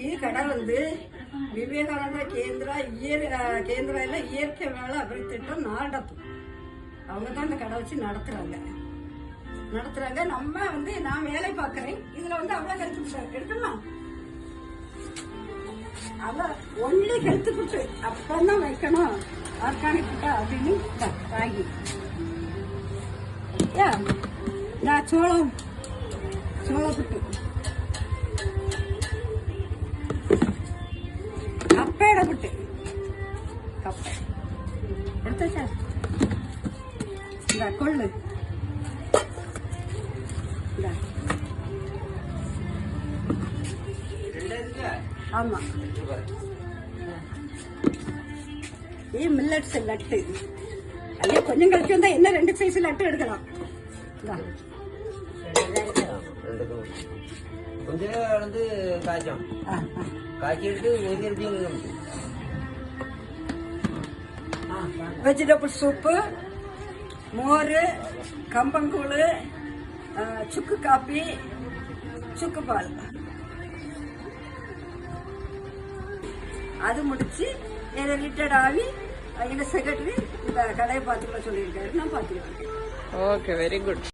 ಈ ಕಡೆ வந்து விவேகானந்த கேந்திரால இயற்கை வேலை அபிவிருத்தி திட்டம் நடத்தும். அவங்க தான் இந்த கடை வச்சு நடத்துறாங்க. நம்ம வந்து நான் வேலை பார்க்கறேன். இதுல வந்து அவ்வளவு கருத்து எடுக்கணும். அவ ஒன்லி ஹெல்த் ஃபுட் அப்பதான் வைக்கணும். ஆர்கானிக் ஃபுட்டா அப்படின்னு வாங்கி நான் சோள புட்டு கப்பையோட புட்டு கப்பை எடுத்தாச்சா? இந்த கொள்ளு ஆமா மில்லட்ஸ் லட்டு அதே கொஞ்சம் கழிச்சு வந்தா என்ன 2 சைஸ் லட்டு எடுக்கலாம். வெஜிடபிள் சூப்பு, மோர், கம்பங்கூழ், சுக்கு காப்பி, சுக்கு பால் அது முடிச்சு ரிலேட்டட் ஆகி எங்க செக்ரட்டரி இந்த கடையை பார்த்துக்கலாம் சொல்லியிருக்காரு. நான் பார்த்துக்கலாம். Okay, very good.